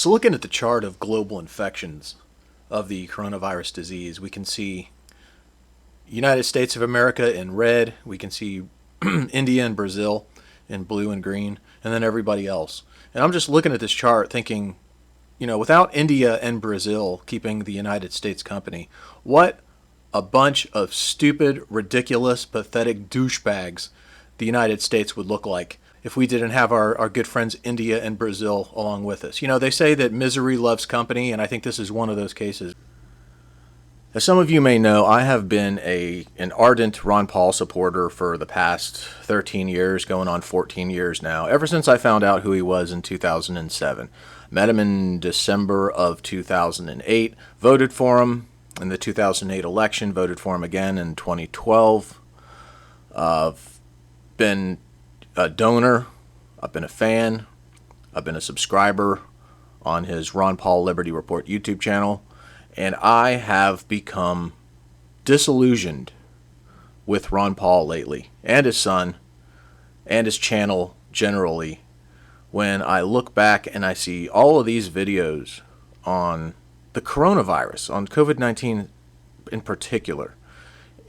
So looking at the chart of global infections of the coronavirus disease, we can see United States of America in red, we can see India and Brazil in blue and green, and then everybody else. And I'm just looking at this chart thinking, without India and Brazil keeping the United States company, what a bunch of stupid, ridiculous, pathetic douchebags the United States would look like if we didn't have our good friends India and Brazil along with us. They say that misery loves company, and I think this is one of those cases. As some of you may know, I have been an ardent Ron Paul supporter for the past 13 years, going on 14 years now, ever since I found out who he was in 2007. Met him in December of 2008, voted for him in the 2008 election, voted for him again in 2012. I've been a donor, I've been a fan, I've been a subscriber on his Ron Paul Liberty Report YouTube channel, and I have become disillusioned with Ron Paul lately, and his son, and his channel generally, when I look back and I see all of these videos on the coronavirus, on COVID-19 in particular,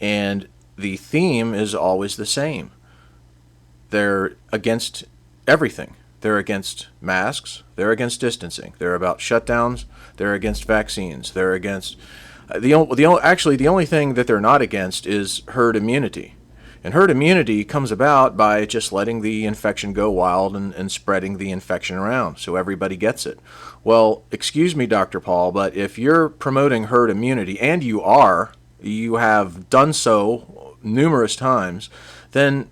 and the theme is always the same. They're against everything. They're against masks. They're against distancing. They're about shutdowns. They're against vaccines. They're against the only thing that they're not against is herd immunity. And herd immunity comes about by just letting the infection go wild and spreading the infection around so everybody gets it. Well, excuse me, Dr. Paul, but if you're promoting herd immunity, and you have done so numerous times, then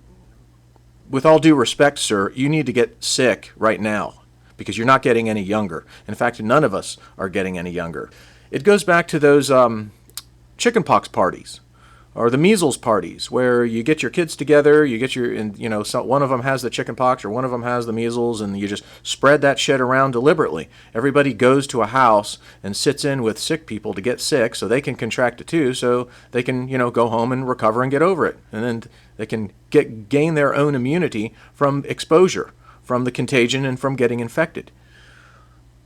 with all due respect, sir, you need to get sick right now because you're not getting any younger. In fact, none of us are getting any younger. It goes back to those chickenpox parties or the measles parties where you get your kids together, one of them has the chickenpox or one of them has the measles, and you just spread that shit around deliberately. Everybody goes to a house and sits in with sick people to get sick so they can contract it too, so they can, go home and recover and get over it. And then they can gain their own immunity from exposure, from the contagion, and from getting infected.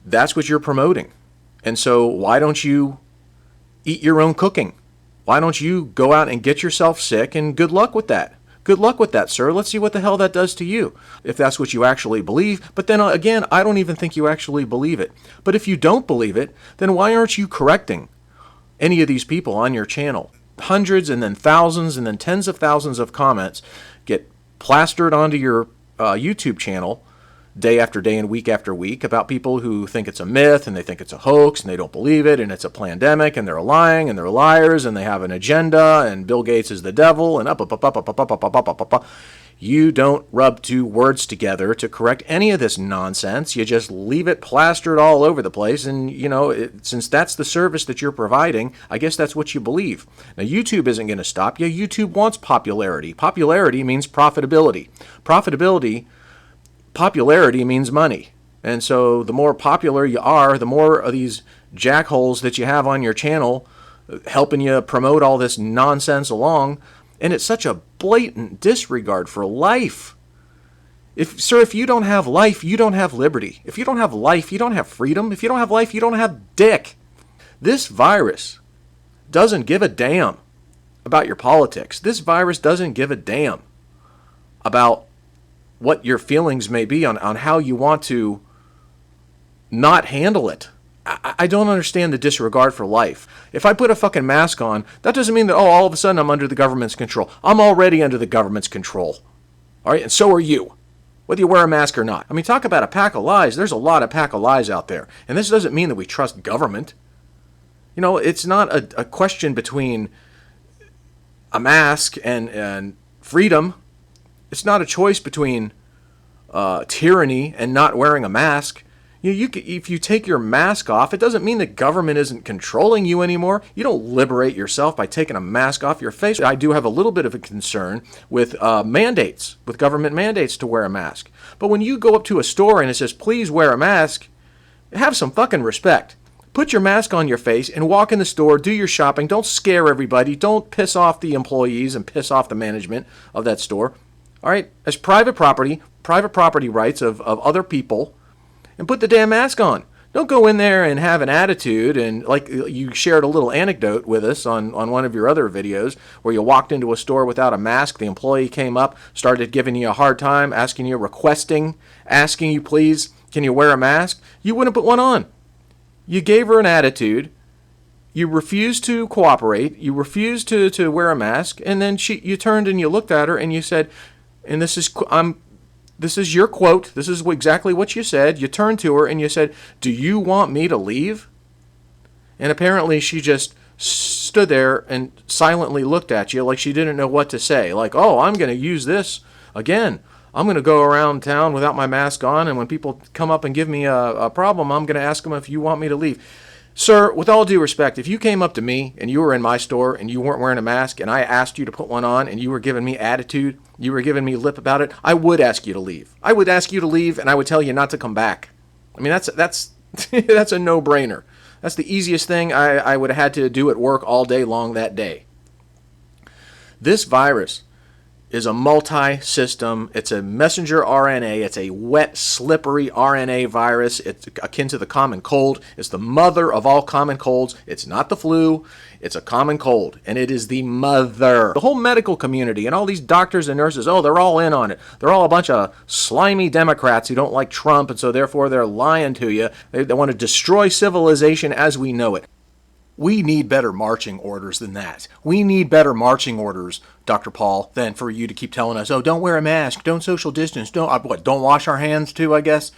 That's what you're promoting. And so why don't you eat your own cooking? Why don't you go out and get yourself sick, and good luck with that. Good luck with that, sir. Let's see what the hell that does to you, if that's what you actually believe. But then again, I don't even think you actually believe it. But if you don't believe it, then why aren't you correcting any of these people on your channel? Hundreds and then thousands and then tens of thousands of comments get plastered onto your YouTube channel day after day and week after week about people who think it's a myth and they think it's a hoax and they don't believe it and it's a pandemic and they're lying and they're liars and they have an agenda and Bill Gates is the devil and up. You don't rub two words together to correct any of this nonsense. You just leave it plastered all over the place, and since that's the service that you're providing, I guess that's what you believe. Now, YouTube isn't going to stop you. YouTube wants popularity. Popularity means profitability. Popularity means money. And so the more popular you are, the more of these jackholes that you have on your channel helping you promote all this nonsense along. And it's such a blatant disregard for life. If you don't have life, you don't have liberty. If you don't have life, you don't have freedom. If you don't have life, you don't have dick. This virus doesn't give a damn about your politics. This virus doesn't give a damn about what your feelings may be on how you want to not handle it. I don't understand the disregard for life. If I put a fucking mask on, that doesn't mean that, all of a sudden I'm under the government's control. I'm already under the government's control. All right, and so are you, whether you wear a mask or not. I mean, talk about a pack of lies. There's a lot of pack of lies out there. And this doesn't mean that we trust government. It's not a question between a mask and freedom. It's not a choice between tyranny and not wearing a mask. If you take your mask off, it doesn't mean the government isn't controlling you anymore. You don't liberate yourself by taking a mask off your face. I do have a little bit of a concern with mandates, with government mandates to wear a mask. But when you go up to a store and it says, please wear a mask, have some fucking respect. Put your mask on your face and walk in the store, do your shopping. Don't scare everybody. Don't piss off the employees and piss off the management of that store. All right? As private property rights of other people, and put the damn mask on. Don't go in there and have an attitude, and like you shared a little anecdote with us on one of your other videos where you walked into a store without a mask. The employee came up, started giving you a hard time, asking you, please, can you wear a mask? You wouldn't put one on. You gave her an attitude. You refused to cooperate. You refused to wear a mask. And then you turned and you looked at her and you said, and this is your quote. This is exactly what you said. You turned to her and you said, "Do you want me to leave?" And apparently she just stood there and silently looked at you like she didn't know what to say. Like, oh, I'm going to use this again. I'm going to go around town without my mask on, and when people come up and give me a problem, I'm going to ask them if you want me to leave. Sir, with all due respect, if you came up to me and you were in my store and you weren't wearing a mask and I asked you to put one on and you were giving me attitude, you were giving me lip about it, I would ask you to leave. I would ask you to leave and I would tell you not to come back. I mean, that's that's a no-brainer. That's the easiest thing I would have had to do at work all day long that day. This virus is a multi-system, it's a messenger RNA, it's a wet, slippery RNA virus. It's akin to the common cold. It's the mother of all common colds. It's not the flu, it's a common cold, and it is the mother. The whole medical community and all these doctors and nurses, oh, they're all in on it. They're all a bunch of slimy Democrats who don't like Trump, and so therefore they're lying to you. They want to destroy civilization as we know it. We need better marching orders than that. We need better marching orders, Dr. Paul, than for you to keep telling us, oh, don't wear a mask, don't social distance, don't wash our hands too, I guess?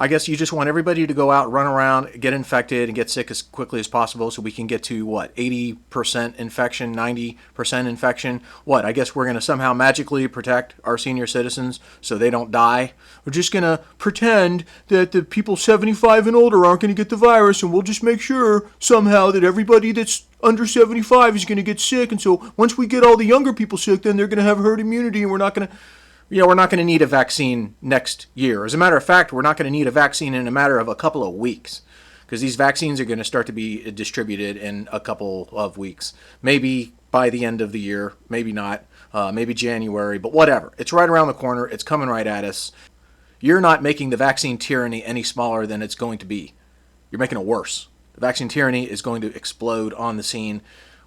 I guess you just want everybody to go out, run around, get infected, and get sick as quickly as possible so we can get to, 80% infection, 90% infection? I guess we're going to somehow magically protect our senior citizens so they don't die? We're just going to pretend that the people 75 and older aren't going to get the virus, and we'll just make sure somehow that everybody that's under 75 is going to get sick, and so once we get all the younger people sick, then they're going to have herd immunity, and we're not going to need a vaccine next year. As a matter of fact, we're not going to need a vaccine in a matter of a couple of weeks because these vaccines are going to start to be distributed in a couple of weeks. Maybe by the end of the year, maybe not, maybe January, but whatever. It's right around the corner. It's coming right at us. You're not making the vaccine tyranny any smaller than it's going to be. You're making it worse. The vaccine tyranny is going to explode on the scene.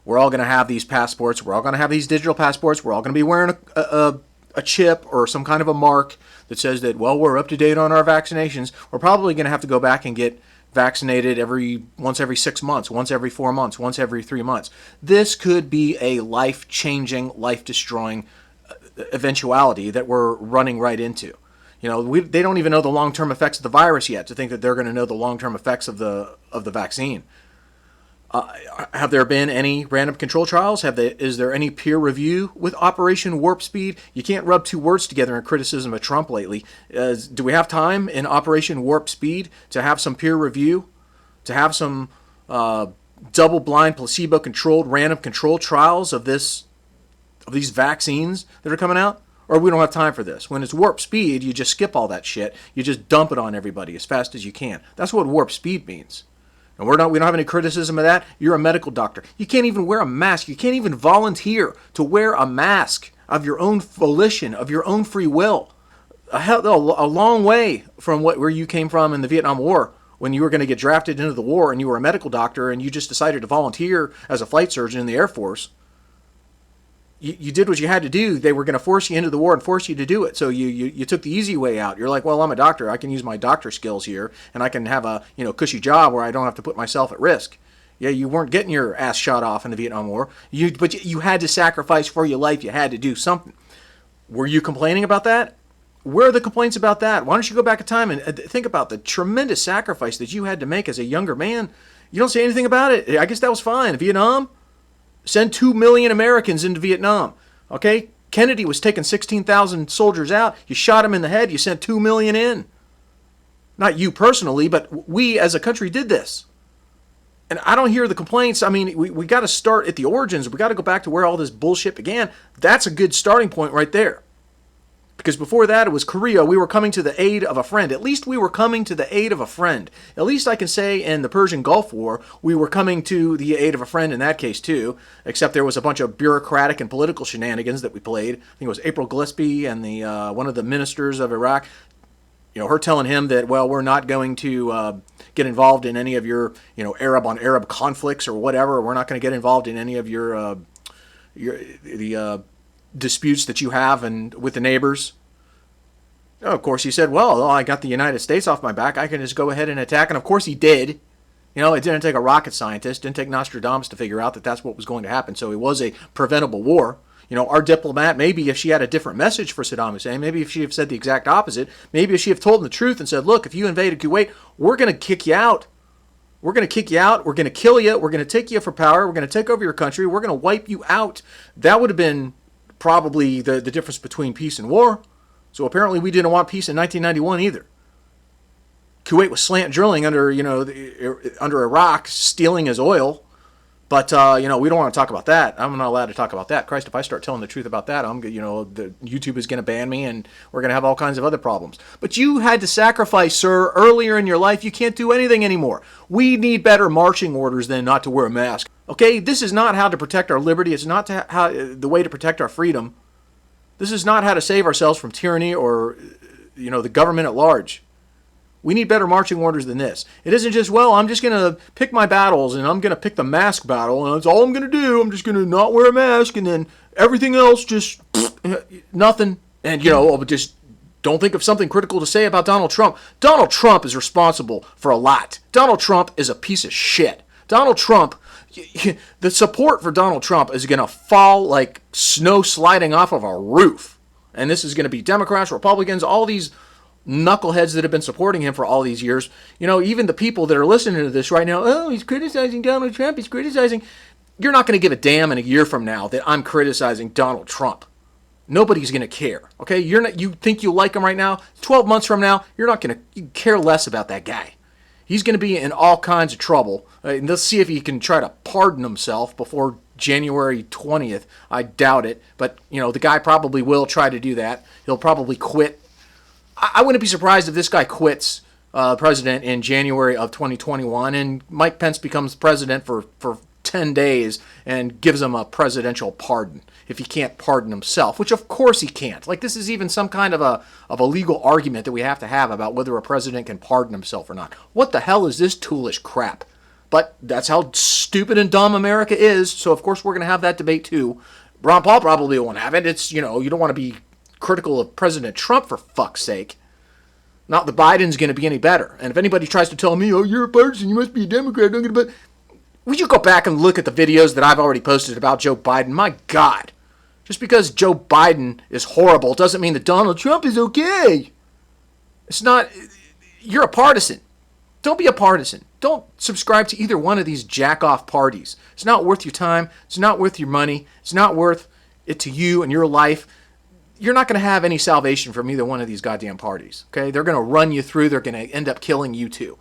We're all going to have these passports. We're all going to have these digital passports. We're all going to be wearing a chip or some kind of a mark that says that, well, we're up to date on our vaccinations. We're probably going to have to go back and get vaccinated once every 6 months, once every 4 months, once every 3 months. This could be a life-changing, life-destroying eventuality that we're running right into. They don't even know the long-term effects of the virus yet to think that they're going to know the long-term effects of the vaccine. Have there been any random control trials? Is there any peer review with Operation Warp Speed? You can't rub two words together in criticism of Trump lately. Do we have time in Operation Warp Speed to have some peer review? To have some double-blind, placebo-controlled, random control trials of these vaccines that are coming out? Or we don't have time for this. When it's warp speed, you just skip all that shit. You just dump it on everybody as fast as you can. That's what warp speed means. And we don't have any criticism of that. You're a medical doctor. You can't even wear a mask. You can't even volunteer to wear a mask of your own volition, of your own free will. A long way from where you came from in the Vietnam War, when you were going to get drafted into the war and you were a medical doctor and you just decided to volunteer as a flight surgeon in the Air Force. You did what you had to do. They were going to force you into the war and force you to do it. So you took the easy way out. You're like, well, I'm a doctor. I can use my doctor skills here, and I can have a cushy job where I don't have to put myself at risk. Yeah, you weren't getting your ass shot off in the Vietnam War, but you had to sacrifice for your life. You had to do something. Were you complaining about that? Where are the complaints about that? Why don't you go back in time and think about the tremendous sacrifice that you had to make as a younger man? You don't say anything about it. I guess that was fine. Vietnam? Send 2 million Americans into Vietnam. Okay? Kennedy was taking 16,000 soldiers out. You shot him in the head. You sent 2 million in. Not you personally, but we as a country did this. And I don't hear the complaints. I mean, we got to start at the origins. We got to go back to where all this bullshit began. That's a good starting point right there. Because before that, it was Korea. We were coming to the aid of a friend. At least we were coming to the aid of a friend. At least I can say in the Persian Gulf War, we were coming to the aid of a friend in that case too. Except there was a bunch of bureaucratic and political shenanigans that we played. I think it was April Gillespie and one of the ministers of Iraq. her telling him that, well, we're not going to get involved in any of your, Arab on Arab conflicts or whatever. We're not going to get involved in any of your disputes that you have and with the neighbors. Of course, he said, well, I got the United States off my back. I can just go ahead and attack. And of course he did. It didn't take a rocket scientist, didn't take Nostradamus to figure out that that's what was going to happen. So it was a preventable war. Our diplomat, maybe if she had a different message for Saddam Hussein, maybe if she had said the exact opposite, maybe if she had told him the truth and said, look, if you invaded Kuwait, we're going to kick you out. We're going to kick you out. We're going to kill you. We're going to take you for power. We're going to take over your country. We're going to wipe you out. That would have been probably the difference between peace and war. So apparently we didn't want peace in 1991 either. Kuwait was slant drilling under Iraq, stealing his oil. But, we don't want to talk about that. I'm not allowed to talk about that. Christ, if I start telling the truth about that, the YouTube is going to ban me and we're going to have all kinds of other problems. But you had to sacrifice, sir, earlier in your life. You can't do anything anymore. We need better marching orders than not to wear a mask. Okay, this is not how to protect our liberty. It's not the way to protect our freedom. This is not how to save ourselves from tyranny or, the government at large. We need better marching orders than this. It isn't just, well, I'm just going to pick my battles and I'm going to pick the mask battle and that's all I'm going to do. I'm just going to not wear a mask and then everything else just nothing. And, just don't think of something critical to say about Donald Trump. Donald Trump is responsible for a lot. Donald Trump is a piece of shit. Donald Trump, the support for Donald Trump is going to fall like snow sliding off of a roof. And this is going to be Democrats, Republicans, all these knuckleheads that have been supporting him for all these years. Even the people that are listening to this right now, oh, he's criticizing Donald Trump, he's criticizing. You're not going to give a damn in a year from now that I'm criticizing Donald Trump. Nobody's going to care. Okay? You think you like him right now? 12 months from now, you're not going to care less about that guy. He's going to be in all kinds of trouble. Let's see if he can try to pardon himself before January 20th. I doubt it. But, the guy probably will try to do that. He'll probably quit. I wouldn't be surprised if this guy quits president in January of 2021 and Mike Pence becomes president for 10 days and gives him a presidential pardon if he can't pardon himself, which of course he can't. Like, this is even some kind of a legal argument that we have to have about whether a president can pardon himself or not. What the hell is this toolish crap? But that's how stupid and dumb America is, so of course we're going to have that debate too. Ron Paul probably won't have it. It's, you don't want to be critical of President Trump, for fuck's sake. Not that Biden's going to be any better. And if anybody tries to tell me, oh, you're a partisan, you must be a Democrat, would you go back and look at the videos that I've already posted about Joe Biden? My God. Just because Joe Biden is horrible doesn't mean that Donald Trump is okay. It's not. You're a partisan. Don't be a partisan. Don't subscribe to either one of these jack-off parties. It's not worth your time. It's not worth your money. It's not worth it to you and your life. You're not going to have any salvation from either one of these goddamn parties, okay? They're going to run you through. They're going to end up killing you too.